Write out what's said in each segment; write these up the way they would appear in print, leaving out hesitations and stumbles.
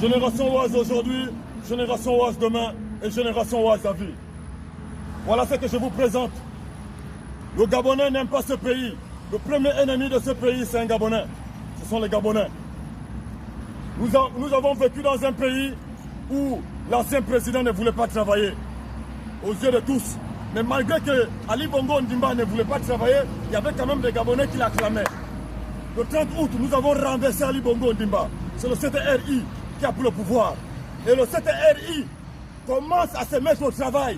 Génération Oise aujourd'hui, génération Oise demain et génération Oise à vie. Voilà ce que je vous présente. Le Gabonais n'aime pas ce pays. Le premier ennemi de ce pays, c'est un Gabonais. Ce sont les Gabonais. Nous avons vécu dans un pays où l'ancien président ne voulait pas travailler, aux yeux de tous. Mais malgré que Ali Bongo Ondimba ne voulait pas travailler, il y avait quand même des Gabonais qui l'acclamaient. Le 30 août, nous avons renversé Ali Bongo Ondimba. C'est le CTRI qui a pris le pouvoir. Et le CTRI commence à se mettre au travail.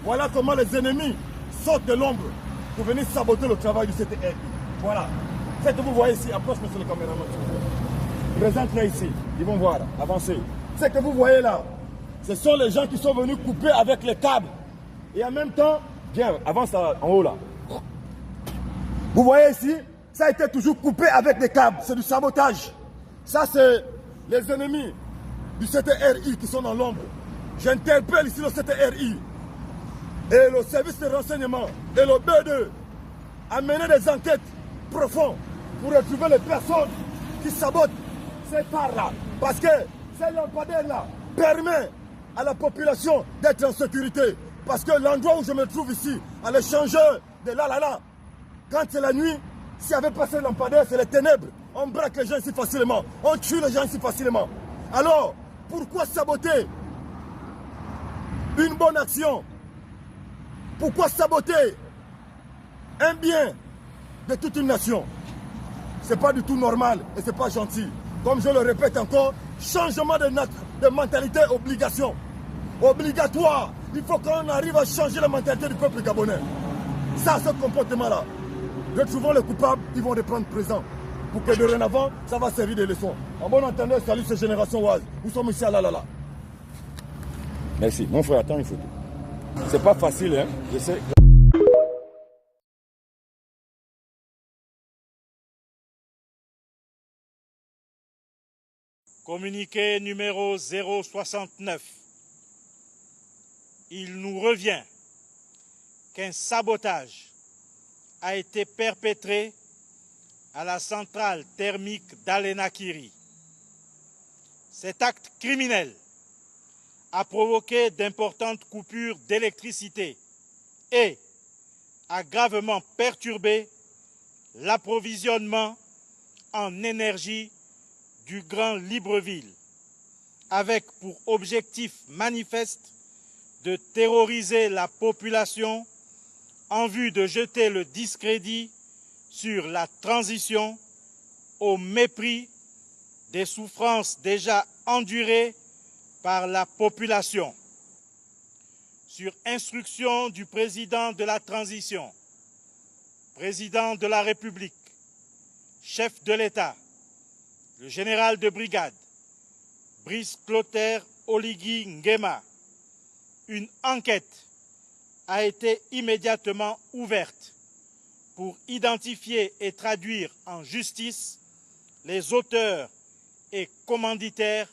Voilà comment les ennemis sortent de l'ombre pour venir saboter le travail du CTRI. Voilà. Ce que vous voyez ici, approche monsieur le caméraman. Présente-les ici, ils vont voir, avancez. Ce que vous voyez là, ce sont les gens qui sont venus couper avec les câbles. Et en même temps, viens, avance là, en haut là. Vous voyez ici, ça a été toujours coupé avec des câbles, c'est du sabotage. Ça c'est les ennemis du CTRI qui sont dans l'ombre. J'interpelle ici le CTRI et le service de renseignement et le B2 à mener des enquêtes profondes pour retrouver les personnes qui sabotent ces phares-là. Parce que ces lampadaires-là permettent à la population d'être en sécurité. Parce que l'endroit où je me trouve ici, à l'échangeur de là, quand c'est la nuit, s'il y avait pas ces lampadaires, c'est les ténèbres. On braque les gens si facilement, on tue les gens si facilement. Alors, pourquoi saboter une bonne action? Pourquoi saboter un bien de toute une nation? C'est pas du tout normal et c'est pas gentil. Comme je le répète encore, changement de mentalité, obligation. Obligatoire. Il faut qu'on arrive à changer la mentalité du peuple gabonais. Ça, ce comportement-là. Retrouvons les coupables, ils vont reprendre présent. Pour que dorénavant, ça va servir de leçon. En bon entendeur, salut ces générations Oise. Nous sommes ici à là. Merci. Mon frère, attends une photo. C'est pas facile, hein. Je sais. Communiqué numéro 069. Il nous revient qu'un sabotage a été perpétré à la centrale thermique d'Alenakiri. Cet acte criminel a provoqué d'importantes coupures d'électricité et a gravement perturbé l'approvisionnement en énergie du Grand Libreville, avec pour objectif manifeste de terroriser la population en vue de jeter le discrédit sur la transition au mépris des souffrances déjà endurées par la population. Sur instruction du président de la transition, président de la République, chef de l'État, le général de brigade, Brice Clotaire Oligui Nguema, une enquête a été immédiatement ouverte pour identifier et traduire en justice les auteurs et commanditaires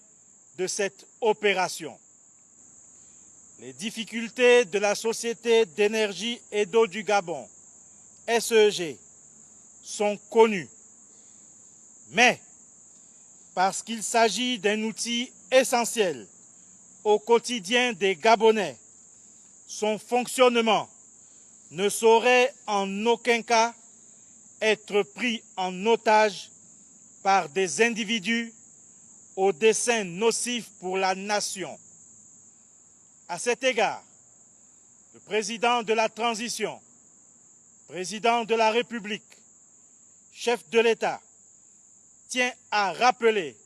de cette opération. Les difficultés de la Société d'énergie et d'eau du Gabon, SEG, sont connues. Mais, parce qu'il s'agit d'un outil essentiel au quotidien des Gabonais, son fonctionnement ne saurait en aucun cas être pris en otage par des individus aux desseins nocifs pour la nation. À cet égard, le président de la transition, président de la République, chef de l'État, tient à rappeler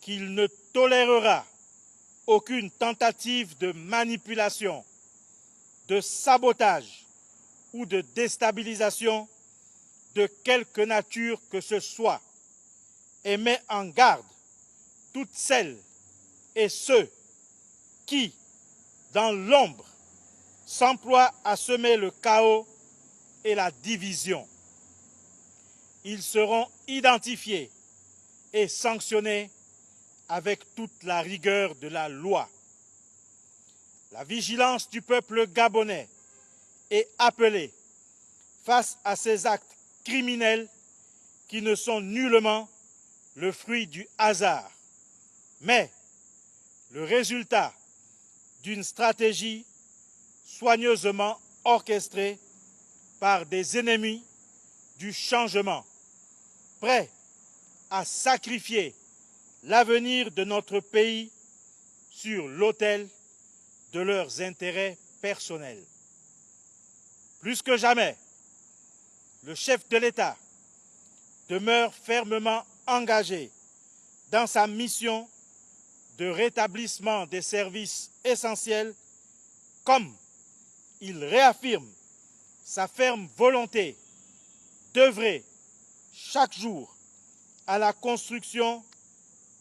qu'il ne tolérera aucune tentative de manipulation, de sabotage ou de déstabilisation de quelque nature que ce soit et met en garde toutes celles et ceux qui, dans l'ombre, s'emploient à semer le chaos et la division. Ils seront identifiés et sanctionnés avec toute la rigueur de la loi. La vigilance du peuple gabonais est appelée face à ces actes criminels qui ne sont nullement le fruit du hasard, mais le résultat d'une stratégie soigneusement orchestrée par des ennemis du changement, prêts à sacrifier l'avenir de notre pays sur l'autel de leurs intérêts personnels. Plus que jamais, le chef de l'État demeure fermement engagé dans sa mission de rétablissement des services essentiels, comme il réaffirme sa ferme volonté d'œuvrer chaque jour à la construction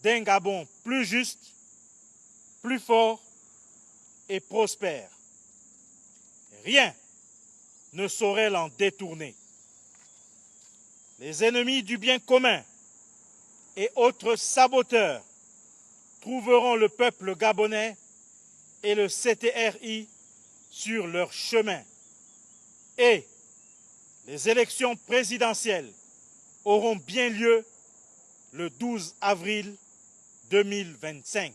d'un Gabon plus juste, plus fort et prospère. Rien ne saurait l'en détourner. Les ennemis du bien commun et autres saboteurs trouveront le peuple gabonais et le CTRI sur leur chemin. Et les élections présidentielles auront bien lieu le 12 avril 2025.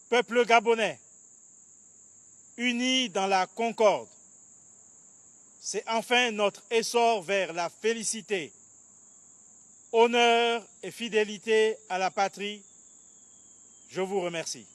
Peuple gabonais, unis dans la concorde, c'est enfin notre essor vers la félicité. Honneur et fidélité à la patrie. Je vous remercie.